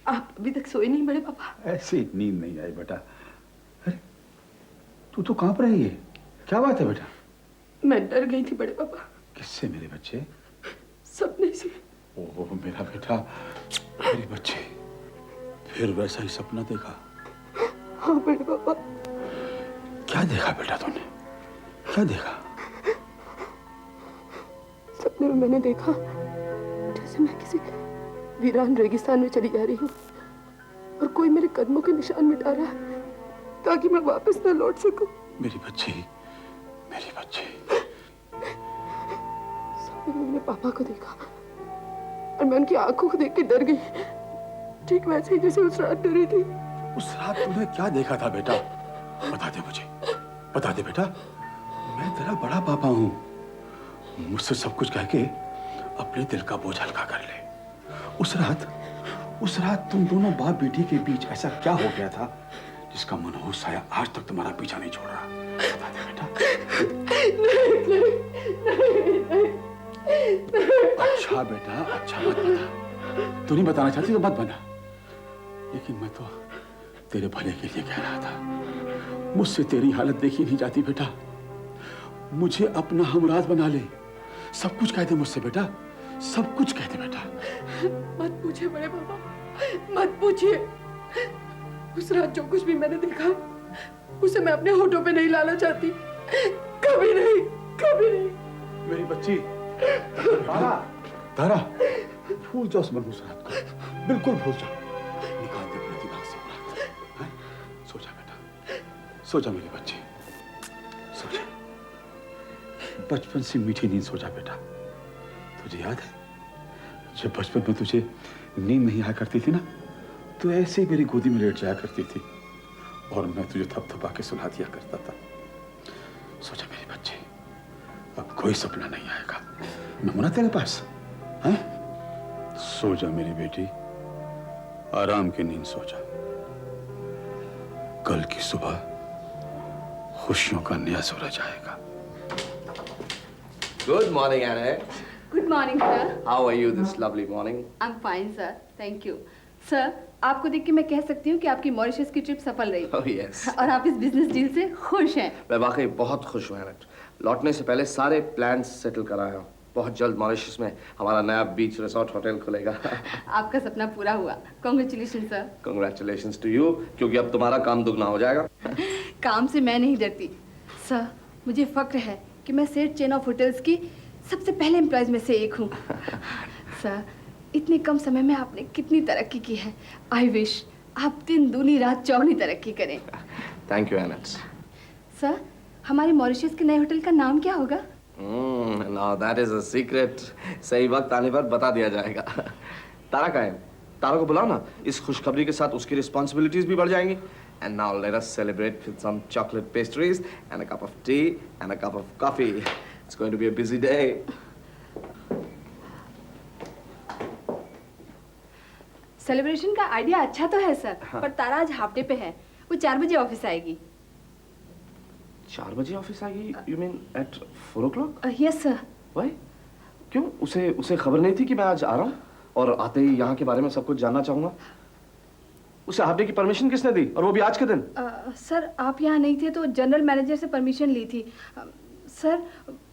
आप अभी तक सोए नहीं बड़े पापा? ऐसी नींद नहीं आई बेटा। अरे तू तो कांप रही है, क्या बात है बेटा? मैं डर गई थी बड़े पापा। किससे मेरे बच्चे? सपने से। ओह मेरा बेटा, मेरे बच्चे, फिर वैसा ही सपना देखा? हाँ बड़े पापा। क्या देखा बेटा तूने, क्या देखा? सपने में मैंने देखा जैसे मैं किसी वीरान रेगिस्तान में चली जा रही हूँ और कोई मेरे कदमों के निशान मिटा रहा है ताकि मैं वापस न लौट सकूं। मेरी बच्ची, मेरी बच्ची। सपने में मैंने पापा को देखा और मैं उनकी आंखों को देख के डर गई, ठीक वैसे ही जैसे उस रात डरी थी। उस रात तुमने क्या देखा था बेटा? बता दे मुझे, बता दे बेटा। मैं तेरा बड़ा पापा हूँ, मुझसे सब कुछ कह के अपने दिल का बोझ हल्का कर ले। उस रात तुम दोनों बाप बेटी के बीच ऐसा क्या हो गया था जिसका मनहूस साया आज तक तुम्हारा पीछा नहीं छोड़ रहा? बता दे बेटा। अच्छा बेटा, अच्छा मत बता। तू नहीं बताना चाहती तो मत बना, लेकिन मैं तो तेरे भले के लिए कह रहा था। मुझसे तेरी हालत देखी नहीं जाती बेटा। मुझे अपना हमराज बना ले, सब कुछ कह दे मुझसे बेटा, सब कुछ कह दे बेटा। मत पूछिए बड़े पापा, मत पूछिए। उस रात जो कुछ भी मैंने देखा उसे मैं अपने होठों पे नहीं लाना चाहती, कभी नहीं, कभी नहीं। मेरी बच्ची तारा, तारा, भूल जाओ उस मनहूस रात को, बिल्कुल भूल जाओ। निकाल दे अपने दिमाग से वो रात। सो जा बेटा, सो जा मेरी बच्ची, सो जा। बचपन से मीठी नींद सो जा बेटा। तुझे याद है जब बचपन में तुझे नींद नहीं आया करती थी ना, तो ऐसे ही मेरी गोदी में लेट जाया करती थी और मैं तुझे थपथपा के सुला दिया करता था। सो जा मेरे बच्चे, अब कोई सपना नहीं आएगा। मैं हूं ना तेरे पास, हैं? सो जा मेरी बेटी, आराम की नींद सो जा। कल की सुबह खुशियों का नया सूरज आएगा। Good morning, Anna. Good morning, sir. How are you this lovely morning? I'm fine, sir. Thank you. Sir, आपको देख के मैं कह सकती हूँ कि आपकी मॉरिशस की ट्रिप सफल रही। Oh yes. और आप इस बिजनेस डील से खुश हैं। मैं वाकई बहुत खुश हूँ एनट। लौटने से पहले सारे प्लान्स सेटल कराए हूँ। बहुत जल्द मॉरिशस में हमारा नया बीच रिसोर्ट होटल खुलेगा। आपका सपना पूरा हुआ। Congratulations, sir. Congratulations to you, क्योंकि अब तुम्हारा काम दुगना हो जाएगा। काम से मैं नहीं डरती। सर, मुझे फक्र है कि मैं सेठ चेन ऑफ होटल्स की सबसे पहले एम्प्लॉयज में से एक हूँ। सर, इतने कम समय में आपने कितनी तरक्की की है। आई विश आप दिन दूनी रात चौगनी तरक्की करें। Thank you Annette. सर, हमारे मॉरिशस के नए होटल का नाम क्या होगा? Now that is a secret. सही वक्त आने पर बता दिया जाएगा। तारा का है, तारा को बुलाओ ना। इस खुशखबरी के साथ उसकी रिस्पॉन्सिबिलिटीज भी बढ़ जाएंगी। And now let us celebrate with some chocolate pastries and a cup of tea and a cup of coffee. It's going to be a busy day. Celebration का आइडिया अच्छा तो है सर, पर तारा आज हाफ डे पे है। वो 4 बजे ऑफिस आएगी। 4 बजे ऑफिस आएगी? You mean at 4 o'clock? Yes sir. Why? क्यों? उसे खबर नहीं थी कि मैं आज आ रहा हूँ और आते ही यहाँ के बारे में सब कुछ जानना चाहूँगा। उसे हाफ डे की परमिशन किसने दी, और वो भी आज के दिन? सर, आप यहाँ नहीं थे तो जनरल मैनेजर से परमिशन ली थी। सर,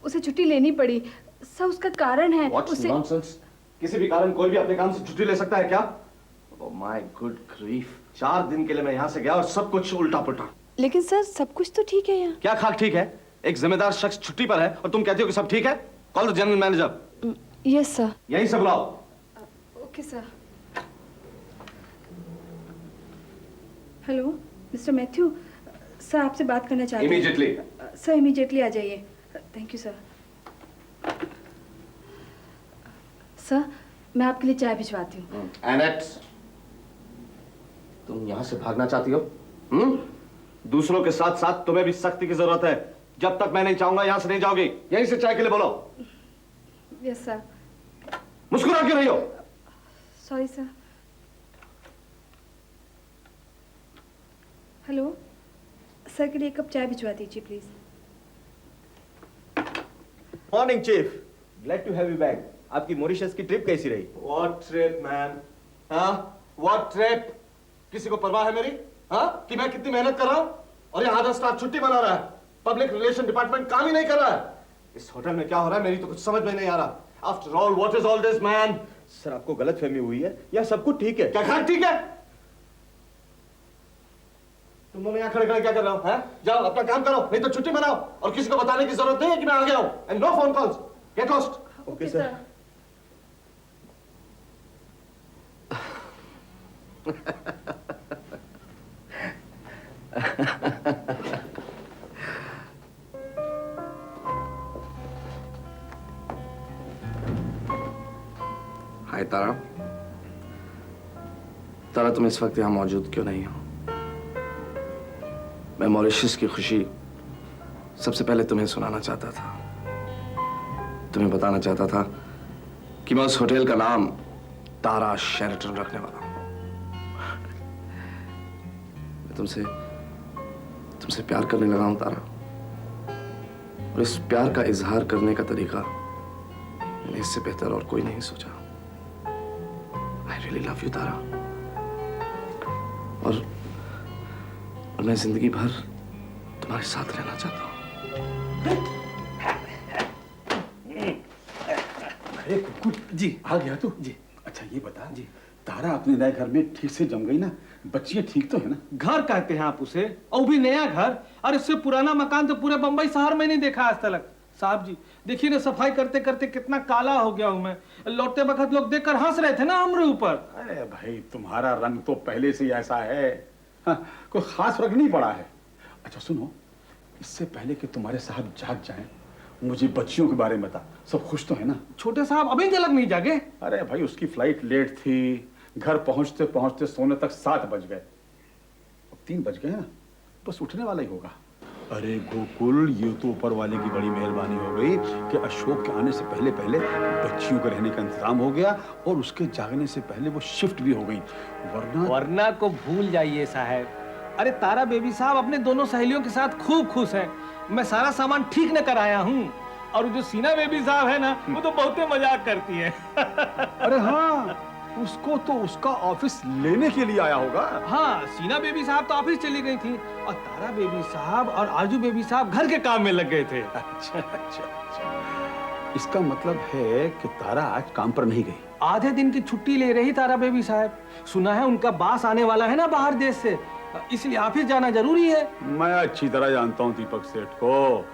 उसे छुट्टी लेनी पड़ी। सर, उसका कारण है उसे... नॉनसेंस। किसी भी कारण कोई भी अपने काम से छुट्टी ले सकता है क्या? ओह माय गुड ग्रीफ, 4 दिन के लिए मैं यहाँ से गया और सब कुछ उल्टा पुल्टा। लेकिन सर, सब कुछ तो ठीक है यहाँ। क्या खाक ठीक है? एक जिम्मेदार शख्स छुट्टी पर है और तुम कहती हो कि सब ठीक है? Call the general manager. Yes sir. यहीं से बुलाओ। Okay sir. Hello mister Matthew, sir आपसे बात करना चाहते हैं। इमीडिएटली। सर, इमीडिएटली आ जाइए। Thank you sir. सर, मैं आपके लिए चाय भिजवाती हूँ। एनेट, तुम यहाँ से भागना चाहती हो? दूसरों के साथ साथ तुम्हें भी सख्ती की जरूरत है। जब तक मैं नहीं चाहूंगा यहाँ से नहीं जाओगी। यहीं से चाय के लिए बोलो। Yes sir. मुस्कुरा क्यों रही हो? Sorry sir. हेलो सर, के लिए 1 कप चाय भिजवा दीजिए please. Morning chief, glad to have you back. आपकी मॉरिशस की ट्रिप कैसी रही? What trip, man? हाँ, What trap? किसी को परवाह है मेरी? हाँ? कि मैं कितनी मेहनत कर रहा हूँ और यहाँ आधा स्टाफ छुट्टी मना रहा है। पब्लिक रिलेशन डिपार्टमेंट काम ही नहीं कर रहा है। इस होटल में क्या हो रहा है मेरी तो कुछ समझ में नहीं आ रहा। After all, what is all this, man? Sir आपको गलतफहमी हुई है या सब कुछ ठीक है? क्या खैर ठीक है? तुम दोनों यहाँ खड़े खड़े क्या कर रहे हो? हैं? जाओ अपना काम करो, नहीं तो छुट्टी मनाओ और किसी को बताने की जरूरत नहीं है कि मैं आ गया हूँ। And no phone calls. Get lost. Okay sir. Hi Tara. Tara तुम इस वक्त यहाँ मौजूद क्यों नहीं हो? मैं मॉरिशस की खुशी सबसे पहले तुम्हें सुनाना चाहता था। तुम्हें बताना चाहता था कि मैं उस होटल का नाम तारा शेरटन रखने वाला हूं। मैं तुमसे प्यार करने लगा हूं तारा, और इस प्यार का इजहार करने का तरीका मैंने इससे बेहतर और कोई नहीं सोचा। आई रियली लव यू तारा, और मैं जिंदगी भर तुम्हारे साथ रहना चाहता हूं। अरे कुकुर जी, आ गया तू? जी। अच्छा ये बता जी, तारा अपने नए घर में ठीक से जम गई ना? बच्चियां ठीक तो है ना? घर कहते हैं आप उसे, और भी नया घर? और इससे पुराना मकान तो पूरे बंबई शहर में नहीं देखा आज तक। साहब जी देखिए ना, सफाई करते करते कितना काला हो गया हूं मैं। लौटते वक्त लोग देखकर हंस रहे थे ना हमारे ऊपर। अरे भाई तुम्हारा रंग तो पहले से ही ऐसा है। हाँ, कोई खास फर्क नहीं पड़ा है। अच्छा सुनो, इससे पहले कि तुम्हारे साहब जाग जाएं, मुझे बच्चियों के बारे में बता। सब खुश तो है ना? छोटे साहब अभी तक नहीं जागे? अरे भाई उसकी फ्लाइट लेट थी, घर पहुंचते पहुंचते सोने तक 7 बज गए। अब 3 बज गए ना, बस उठने वाला ही होगा। अरे गोकुल, ये तो ऊपर वाले की बड़ी मेहरबानी हो गई कि अशोक के आने से पहले पहले बच्चियों के रहने का इंतजाम हो गया और उसके जागने से पहले वो शिफ्ट भी हो गई। वरना को भूल जाइए साहब। अरे तारा बेबी साहब अपने दोनों सहेलियों के साथ खूब खुश है। मैं सारा सामान ठीक न कराया हूँ, और जो सीना बेबी साहब है ना, वो तो बहुत मजाक करती है। अरे हाँ, उसको तो उसका ऑफिस लेने के लिए आया होगा। हाँ, सीना बेबी साहब तो ऑफिस चली गई थी, और तारा बेबी साहब और आरजू बेबी साहब घर के काम में लग गए थे। अच्छा अच्छा अच्छा, इसका मतलब है कि तारा आज काम पर नहीं गई। आधे दिन की छुट्टी ले रही तारा बेबी साहब। सुना है उनका बास आने वाला है ना बाहर देश से, इसलिए ऑफिस जाना जरूरी है। मैं अच्छी तरह जानता हूँ दीपक सेठ को,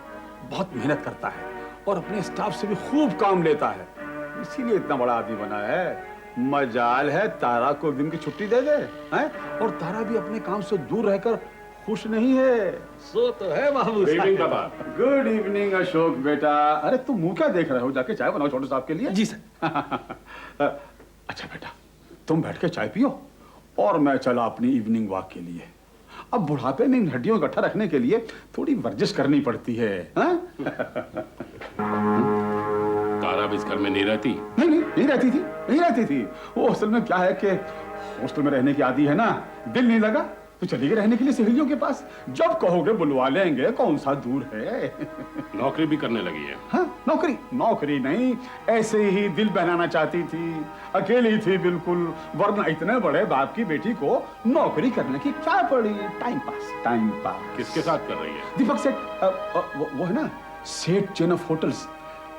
बहुत मेहनत करता है और अपने स्टाफ से भी खूब काम लेता है, इसीलिए इतना बड़ा आदमी बना है। मजाल है तारा को एक दिन की छुट्टी दे दे, हैं? और तारा भी अपने काम से दूर रहकर खुश नहीं है। सो तो है बाबू साहब। गुड इवनिंग अशोक बेटा। अरे तुम मुंह क्या देख रहे हो? जाके चाय बनाओ छोटे साहब के लिए। जी सर। अच्छा बेटा, तुम बैठ के चाय पियो और मैं चला अपनी इवनिंग वॉक के लिए। अब बुढ़ापे में इन हड्डियों को इकट्ठा रखने के लिए थोड़ी वर्जिश करनी पड़ती है। तारा भी इस घर में नहीं रहती? नहीं रहती थी। वो असल में क्या है कि हॉस्टल में रहने की आदी है ना, दिल नहीं लगा तो चली गई रहने के लिए सहेलियों के पास। जब कहोगे बुलवा लेंगे, कौन सा दूर है। नौकरी भी करने लगी है? हाँ, नौकरी नहीं, ऐसे ही दिल बहलाना चाहती थी। अकेली थी बिल्कुल, वरना इतने बड़े बाप की बेटी को नौकरी करने की क्या पड़ी। Time pass. किसके साथ कर रही है? दीपक सेठ, वो है ना सेठ चेन ऑफ होटल्स।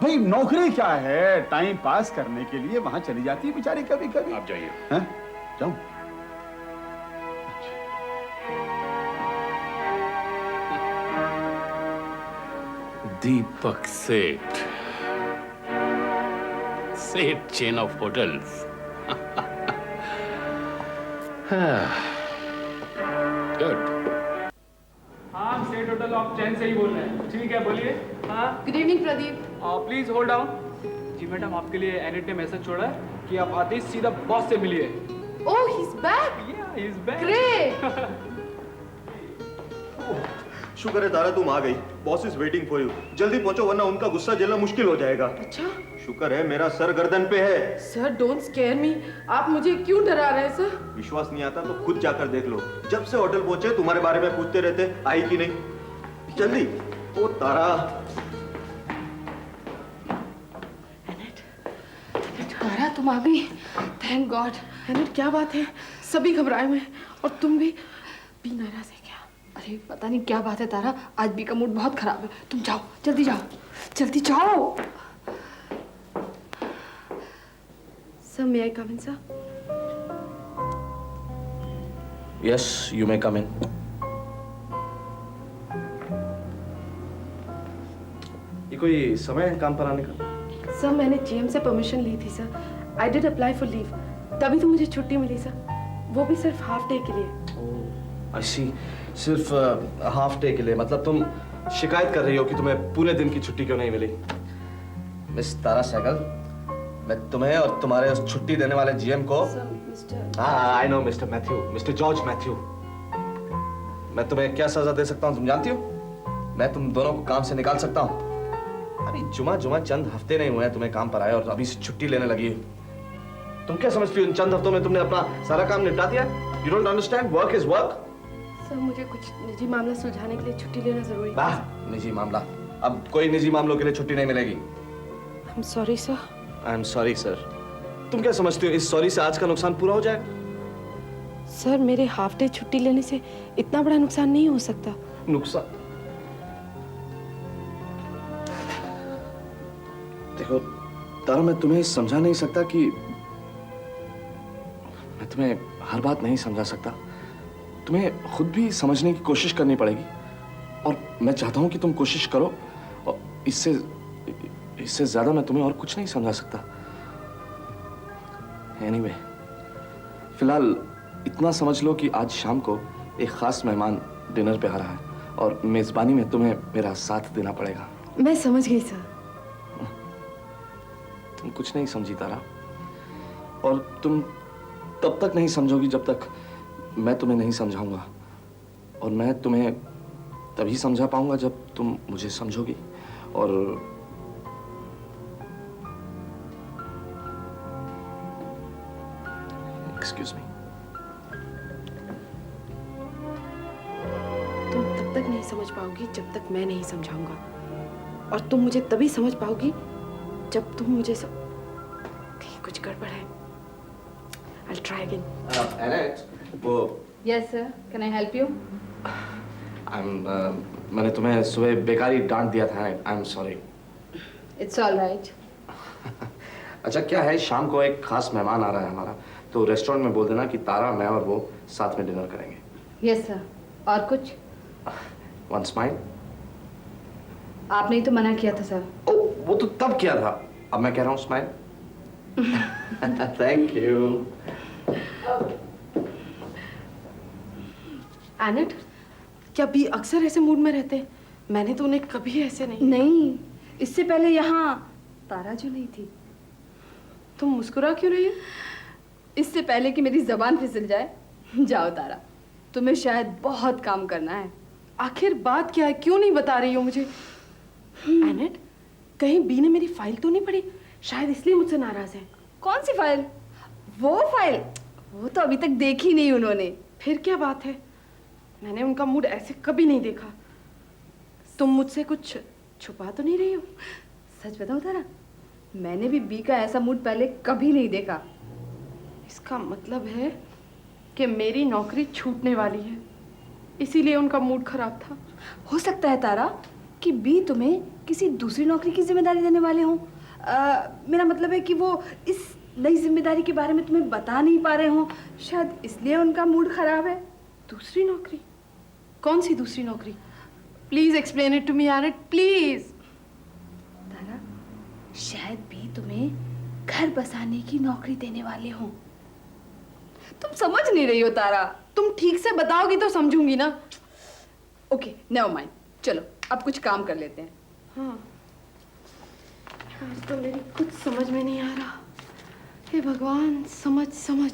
भाई नौकरी क्या है, टाइम पास करने के लिए वहां चली जाती है बेचारी कभी कभी। आप जाइए। जाऊं? दीपक सेठ चेन ऑफ होटल्स। गुड। हाँ, सेठ होटल ऑफ चैन से ही बोल रहे हैं। ठीक है, बोलिए। हाँ, good evening Pradeep. Please hold down. जी मैडम, आपके लिए एनिट ने मैसेज छोड़ा है कि आप आते ही सीधा बॉस से मिलिए। Oh, he is back. Yeah, he's back. Great. शुक्र है तारा तुम आ गई। Boss is waiting for you. जल्दी पहुंचो वरना उनका गुस्सा झेलना मुश्किल हो जाएगा। अच्छा शुक्र है मेरा सर गर्दन पे है। Sir, don't scare me. आप मुझे क्यों डरा रहे हैं सर? विश्वास नहीं आता तो खुद जाकर देख लो। जब से होटल पहुंचे तुम्हारे बारे में पूछते रहते, आई कि नहीं। जल्दी। ओ तारा। तारा, तुम आ गई। Thank God. एनेट क्या बात है, सभी घबराए हुए हैं और तुम भी नाराज है क्या? अरे पता नहीं क्या बात है तारा, आज बी का मूड बहुत खराब है। तुम जाओ, जल्दी जाओ, जल्दी जाओ। Sir may I come in sir? Yes, you may come in. ये कोई समय है काम पर आने का? सर मैंने जीएम से परमिशन ली थी sir. I did apply for leave, तभी तो मुझे छुट्टी मिली सर, वो भी सिर्फ हाफ डे के लिए। I see. सिर्फ हाफ डे के लिए, मतलब तुम शिकायत कर रही हो कि तुम्हें पूरे दिन की छुट्टी क्यों नहीं मिली? मिस तारा सहगल, मैं तुम्हें और तुम्हारे उस छुट्टी देने वाले जीएम को I know mister Matthew, mister George Matthew, मैं तुम्हें क्या सजा दे सकता हूँ तुम जानती हो? मैं तुम दोनों को काम से निकाल सकता हूँ। अभी जुमा चंद हफ्ते नहीं हुए हैं तुम्हें काम पर आए और अभी से छुट्टी लेने लगी हो। तुम क्या समझती हो इन चंद हफ्तों में तुमने अपना सारा काम निपटा दिया? You don't understand, work is work. Sir मुझे कुछ निजी मामला सुलझाने के लिए छुट्टी लेना जरूरी है। वाह, निजी मामला? अब कोई निजी मामलों के लिए छुट्टी नहीं मिलेगी। I am sorry sir. I am sorry sir. तुम क्या समझती हो इस सॉरी से आज का नुकसान पूरा हो जाएगा? सर मेरे हाफ डे छुट्टी लेने से इतना बड़ा नुकसान नहीं हो सकता। नुकसान? देखो तारा, मैं तुम्हें समझा नहीं सकता कि मैं तुम्हें हर बात नहीं समझा सकता। तुम्हें खुद भी समझने की कोशिश करनी पड़ेगी और मैं चाहता हूं कि तुम कोशिश करो, और इससे ज्यादा मैं तुम्हें और कुछ नहीं समझा सकता। एनीवे, फिलहाल इतना समझ लो कि आज शाम को एक खास मेहमान डिनर पे आ रहा है और मेजबानी में तुम्हें मेरा साथ देना पड़ेगा। मैं समझ गई सर। तुम कुछ नहीं समझी तारा, और तुम तब तक नहीं समझोगी जब तक मैं तुम्हें नहीं समझाऊंगा, और मैं तुम्हें तभी समझा पाऊंगा जब तुम मुझे समझोगी। और एक्सक्यूज मी, तुम तब तक नहीं समझ पाओगी जब तक मैं नहीं समझाऊंगा, और तुम मुझे तभी समझ पाओगी जब तुम मुझे कहीं कुछ गड़बड़ है। I'll try again. एनेट, वो yes sir, can I help you? मैंने तुम्हें सुबह बेकारी डांट दिया था। I am sorry. It's all right. अच्छा, क्या है, शाम को एक खास मेहमान आ रहा है हमारा, तो रेस्टोरेंट में बोल देना कि तारा, मैं और वो साथ में डिनर करेंगे। Yes sir. और कुछ? One smile. आपने ही तो मना किया था सर। ओ, वो तो तब किया था, अब मैं कह रहा हूँ स्माइल। Thank you. एनेट, क्या बी अक्सर ऐसे मूड में रहते हैं? मैंने तो उन्हें कभी ऐसे नहीं, इससे पहले यहाँ तारा जो नहीं थी। तुम मुस्कुरा क्यों रही हो? इससे पहले कि मेरी जबान फिसल जाए। जाओ तारा, तुम्हें शायद बहुत काम करना है। आखिर बात क्या है, क्यों नहीं बता रही हो मुझे? एनेट, कहीं बी ने मेरी फाइल तो नहीं पढ़ी? शायद इसलिए मुझसे नाराज है। कौन सी फाइल? वो फाइल? वो तो अभी तक देखी नहीं उन्होंने। फिर क्या बात है, मैंने उनका मूड ऐसे कभी नहीं देखा। तुम मुझसे कुछ छुपा तो नहीं रही हो? सच बताऊं तारा, मैंने भी बी का ऐसा मूड पहले कभी नहीं देखा। इसका मतलब है कि मेरी नौकरी छूटने वाली है, इसीलिए उनका मूड खराब था। हो सकता है तारा कि बी तुम्हें किसी दूसरी नौकरी की जिम्मेदारी देने वाले हों। मेरा मतलब है कि वो इस नई जिम्मेदारी के बारे में तुम्हें बता नहीं पा रहे हों, शायद इसलिए उनका मूड खराब है। दूसरी नौकरी? कौन सी दूसरी नौकरी? Please explain it to me Annette, please. Tara, शायद बी तुम्हें घर बसाने की नौकरी देने वाले हों। तुम समझ नहीं रही हो तारा। तुम ठीक से बताओगी तो समझूंगी ना। ओके, नेवर माइंड, चलो अब कुछ काम कर लेते हैं। हाँ, आज तो मेरी कुछ समझ में नहीं आ रहा। हे भगवान, समझ समझ।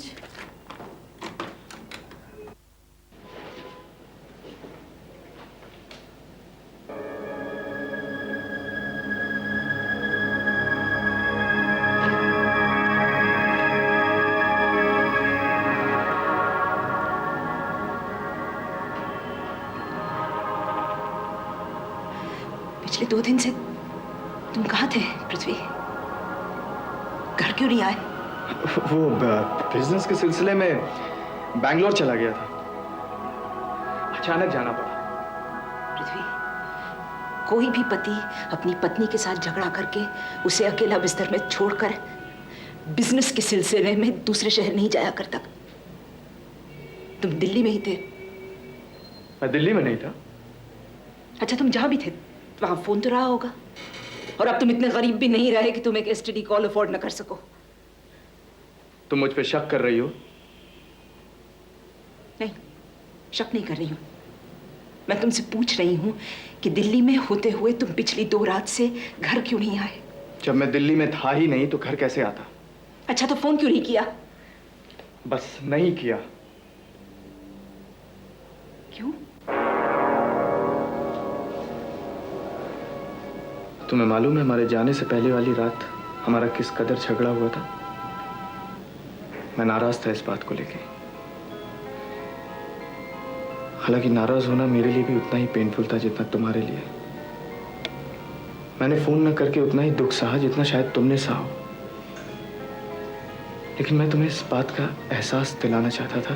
पिछले 2 दिन से तुम कहाँ थे पृथ्वी? घर क्यों नहीं आए? वो बिजनेस के सिलसिले में बैंगलोर चला गया था, अचानक जाना पड़ा। पृथ्वी, कोई भी पति अपनी पत्नी के साथ झगड़ा करके उसे अकेला बिस्तर में छोड़कर बिजनेस के सिलसिले में दूसरे शहर नहीं जाया करता। तुम दिल्ली में ही थे। मैं दिल्ली में नहीं था। अच्छा, तुम जहां भी थे वहां फोन तो रहा होगा, और अब तुम इतने गरीब भी नहीं रहे कि तुम एक एसटीडी कॉल अफोर्ड न कर सको। तुम मुझ पे शक कर रही हो? नहीं, शक नहीं कर रही हूं। मैं तुमसे पूछ रही हूं कि दिल्ली में होते हुए तुम पिछली 2 रात से घर क्यों नहीं आए? जब मैं दिल्ली में था ही नहीं तो घर कैसे आता? अच्छा, तो फोन क्यों नहीं किया? बस नहीं किया। क्यों? तुम्हें मालूम है हमारे जाने से पहले वाली रात हमारा किस कदर झगड़ा हुआ था? मैं नाराज था इस बात को लेके। हालांकि नाराज होना मेरे लिए भी उतना ही पेनफुल था जितना तुम्हारे लिए। मैंने फोन न करके उतना ही दुख सहा जितना शायद तुमने सहा हो। लेकिन मैं तुम्हें इस बात का एहसास दिलाना चाहता था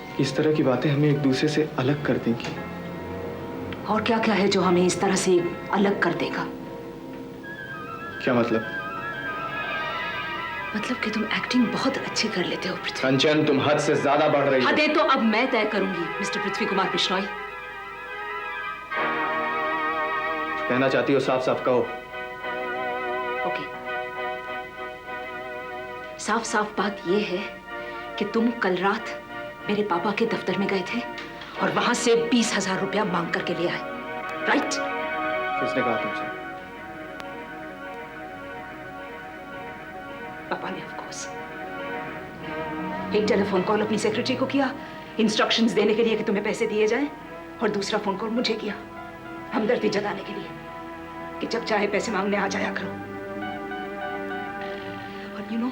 कि इस तरह की बातें हमें एक दूसरे से अलग कर देंगी। और क्या क्या है जो हमें इस तरह से अलग कर देगा? क्या मतलब? मतलब कि तुम एक्टिंग बहुत अच्छी कर लेते हो पृथ्वी। कंचन, तुम हद से ज्यादा बढ़ रही हो। हदें तो अब मैं तय करूंगी मिस्टर पृथ्वी कुमार बिश्नोई। कहना चाहती हो साफ साफ कहो। ओके, साफ साफ बात यह है कि तुम कल रात मेरे पापा के दफ्तर में गए थे और वहां से 20,000 रुपया मांग करके ले आए, राइट? किसने कहा तुमसे? पापा ने, ऑफ कोर्स। एक टेलीफोन कॉल अपनी सेक्रेटरी को किया इंस्ट्रक्शंस देने के लिए कि तुम्हें पैसे दिए जाएं, और दूसरा फोन कॉल मुझे किया हमदर्दी जताने के लिए कि जब चाहे पैसे मांगने आ जाया करो। और यू नो,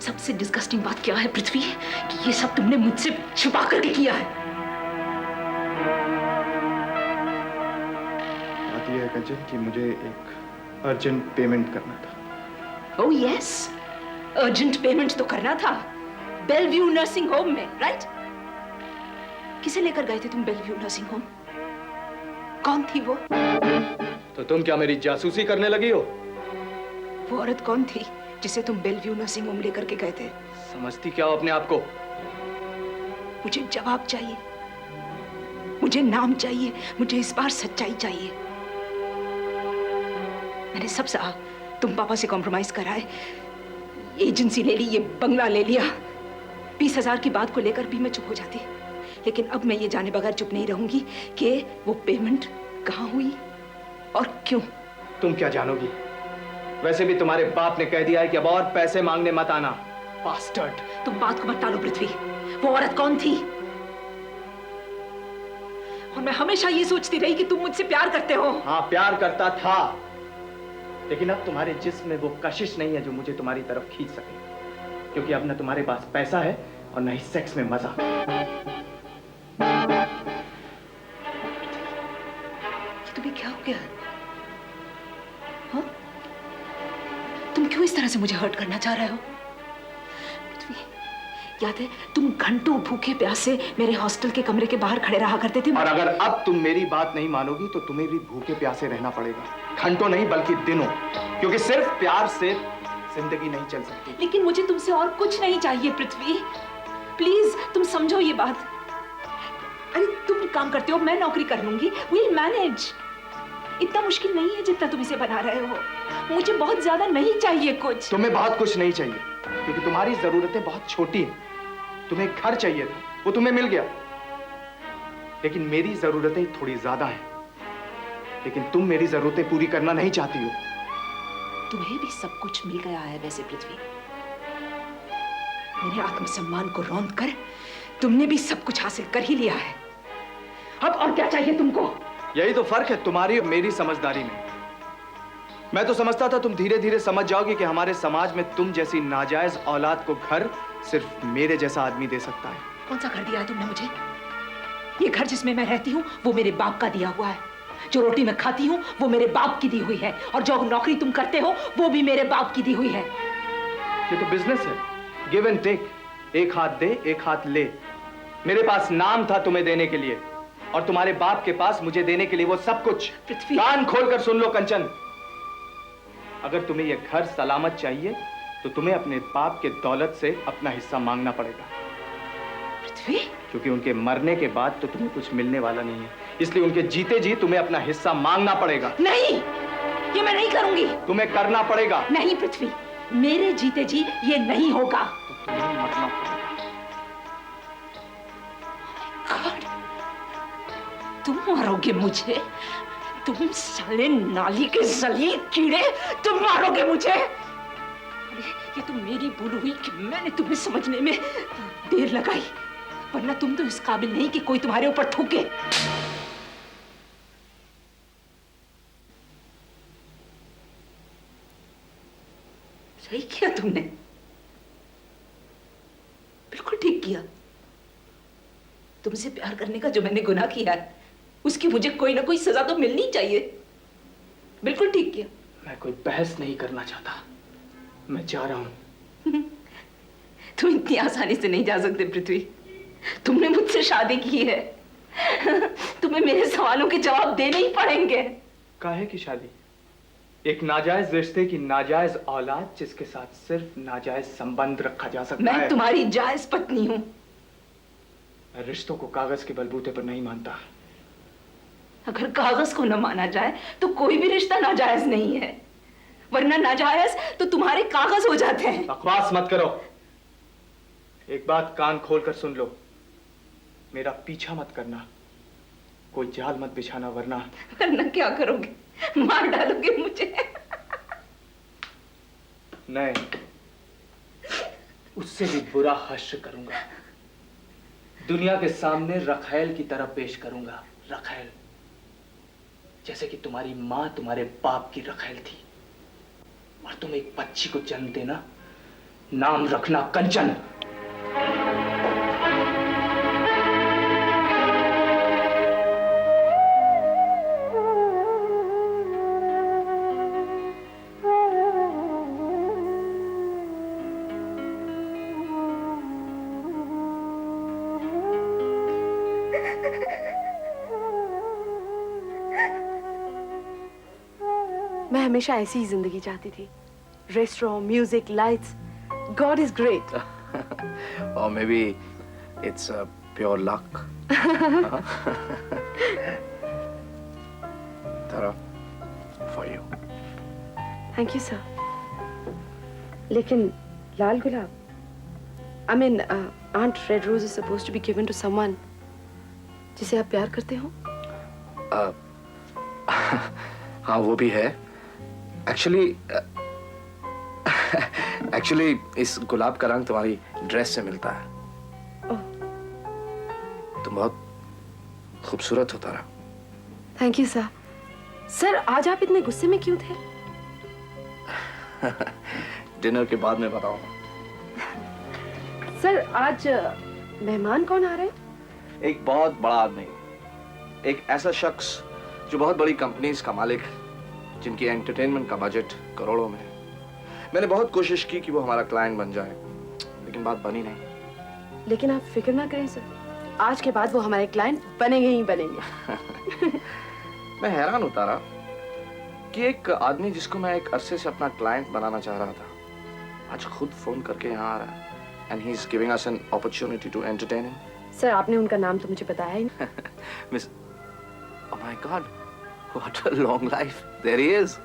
सबसे डिस्गस्टिंग बात क्या है पृथ्वी, कि ये सब तुमने मुझसे छुपा करके किया है। बात यह है कंचन कि मुझे एक अर्जेंट पेमेंट करना था। ओह यस, अर्जेंट पेमेंट तो करना था बेलव्यू नर्सिंग होम में, राइट? किसे लेकर गए थे तुम बेलव्यू नर्सिंग होम? कौन थी वो? तो तुम क्या मेरी जासूसी करने लगी हो? वो औरत कौन थी जिसे तुम बेलव्यू नर्सिंग होम लेकर के गए थे? समझती क्या हो अपने आप को? मुझे जवाब चाहिए, मुझे नाम चाहिए, मुझे इस बार सच्चाई चाहिए। मैंने सब सहा, तुम पापा से कॉम्प्रोमाइज कराए, एजेंसी ले ली, ये बंगला ले लिया। 20,000 की बात को लेकर भी मैं चुप हो जाती, लेकिन अब मैं ये जाने बगैर चुप नहीं रहूंगी कि वो पेमेंट कहाँ हुई और क्यों। तुम क्या जानोगी? वैसे भी तुम्हारे बाप ने कह दिया है कि अब और पैसे मांगने मत आना। बास्टर्ड। तुम बात को मत टालो पृथ्वी, वो औरत कौन थी? और मैं हमेशा ये सोचती रही कि तुम मुझसे प्यार करते हो। हाँ, प्यार करता था, लेकिन अब तुम्हारे जिस्म में वो कशिश नहीं है जो मुझे तुम्हारी तरफ खींच सके, क्योंकि अब न तुम्हारे पास पैसा है और न ही सेक्स में मजा। ये तुम्हें क्या हो गया? हाँ? तुम क्यों इस तरह से मुझे हर्ट करना चाह रहे हो? पृथ्वी, याद है तुम घंटों भूखे प्यासे मेरे हॉस्टल के कमरे के बाहर खड़े रहा करते थे। और अगर अब तुम मेरी बात नहीं मानोगी तो तुम्हें भी भूखे प्यासे रहना पड़ेगा, घंटों नहीं बल्कि दिनों, क्योंकि सिर्फ प्यार से जिंदगी नहीं चल सकती। लेकिन मुझे तुमसे और कुछ नहीं चाहिए पृथ्वी, प्लीज तुम समझो ये बात। अरे तुम काम करते हो, मैं नौकरी कर लूंगी, we'll manage। इतना मुश्किल नहीं है जितना तुम इसे बना रहे हो। मुझे बहुत ज्यादा नहीं चाहिए कुछ। तुम्हें बहुत कुछ नहीं चाहिए, क्योंकि तुम्हारी जरूरतें बहुत छोटी हैं। तुम्हें घर चाहिए था, वो तुम्हें मिल गया, लेकिन मेरी जरूरतें थोड़ी ज्यादा हैं। लेकिन तुम मेरी जरूरतें पूरी करना नहीं चाहती हो। तुम्हें भी सब कुछ मिल गया है वैसे पृथ्वी। मेरे आत्मसम्मान को रौंद कर तुमने भी सब कुछ हासिल कर ही लिया है। अब और क्या चाहिए तुमको? यही तो फर्क है तुम्हारी और मेरी समझदारी में। मैं तो समझता था तुम धीरे धीरे समझ जाओगे कि हमारे समाज में तुम जैसी नाजायज औलाद को घर सिर्फ मेरे जैसा आदमी दे सकता है। कौन सा घर दिया है तुमने मुझे? ये घर जिसमें मैं रहती हूँ वो मेरे बाप का दिया हुआ है। जो रोटी मैं खाती हूँ वो मेरे बाप की दी हुई है, और जो नौकरी तुम करते हो वो भी मेरे बाप की दी हुई है। ये तो बिजनेस है, गिव एंड टेक, एक हाथ दे एक हाथ ले। मेरे पास नाम था तुम्हें देने के लिए, और तुम्हारे बाप के पास मुझे देने के लिए वो सब कुछ। पृथ्वी। कान खोलकर सुन लो कंचन, अगर तुम्हें यह घर सलामत चाहिए तो तुम्हें अपने बाप के दौलत से अपना हिस्सा मांगना पड़ेगा। पृथ्वी, क्योंकि उनके मरने के बाद तो तुम्हें कुछ मिलने वाला नहीं है, इसलिए उनके जीते जी तुम्हें अपना हिस्सा मांगना पड़ेगा। नहीं, ये मैं नहीं करूंगी। तुम्हें करना पड़ेगा। नहीं पृथ्वी, मेरे जीते जी ये नहीं होगा। तो तुम्हें मरना पड़ेगा। God, तुम मारोगे मुझे? तुम साले नाली के जलील कीड़े, तुम मारोगे मुझे? अरे, ये तो मेरी भूल हुई कि मैंने तुम्हें समझने में देर लगाई, वरना तुम तो इस काबिल नहीं कि कोई तुम्हारे ऊपर थूके। सही किया तुमने, बिल्कुल ठीक किया। तुमसे प्यार करने का जो मैंने गुनाह किया है, उसकी मुझे कोई ना कोई सजा तो मिलनी चाहिए। बिल्कुल ठीक किया। मैं कोई बहस नहीं करना चाहता, मैं जा रहा हूं। तुम इतनी आसानी से नहीं जा सकते पृथ्वी, तुमने मुझसे शादी की है, तुम्हें मेरे सवालों के जवाब देने ही पड़ेंगे। काहे की शादी? एक नाजायज रिश्ते की नाजायज औलाद जिसके साथ सिर्फ नाजायज संबंध रखा जा सकता है। मैं तुम्हारी जायज पत्नी हूं। मैं रिश्तों को कागज के बलबूते पर नहीं मानता। अगर कागज को न माना जाए तो कोई भी रिश्ता नाजायज नहीं है, वरना नाजायज तो तुम्हारे कागज हो जाते हैं। बकवास मत करो। एक बात कान खोलकर सुन लो, मेरा पीछा मत करना, कोई जाल मत बिछाना, वरना क्या करोगे? मार डालोगे मुझे? नहीं, उससे भी बुरा हश्र करूंगा। दुनिया के सामने रखैल की तरह पेश करूंगा। रखैल, जैसे कि तुम्हारी मां तुम्हारे बाप की रखैल थी, और तुम एक बच्ची को जन्म देना, नाम रखना कंचन। मैं हमेशा ऐसी ही जिंदगी चाहती थी, restaurant, music, lights. God is great. Or maybe it's pure luck. Tara, for you. Thank you sir. लेकिन लाल गुलाब, I mean aunt red rose is supposed to be given to someone जिसे आप प्यार करते हो। हाँ, वो भी है। एक्चुअली इस गुलाब का रंग तुम्हारी ड्रेस से मिलता है। तुम बहुत खूबसूरत हो Tara. Thank you sir. Sir, आज आप इतने गुस्से में क्यों थे? डिनर के बाद में बताऊंगा। सर, आज मेहमान कौन आ रहे हैं? एक बहुत बड़ा आदमी, एक ऐसा शख्स जो बहुत बड़ी कंपनीज का मालिक है, जिनकी एंटरटेनमेंट का बजट करोड़ों में है। मैंने बहुत कोशिश की कि वो हमारा क्लाइंट बन जाए, लेकिन बात बनी नहीं। लेकिन आप फिक्र ना करें सर, आज के बाद वो हमारे क्लाइंट बनेंगे ही बनेंगे। मैं हैरान हूं तारा कि एक आदमी जिसको मैं एक अरसे से अपना क्लाइंट बनाना चाह रहा था, आज खुद फोन करके यहाँ आ रहा है, and he is giving us an opportunity to entertain him. Sir, आपने उनका नाम तो मुझे बताया ही नहीं। Miss, oh my god, what a long life, there he is.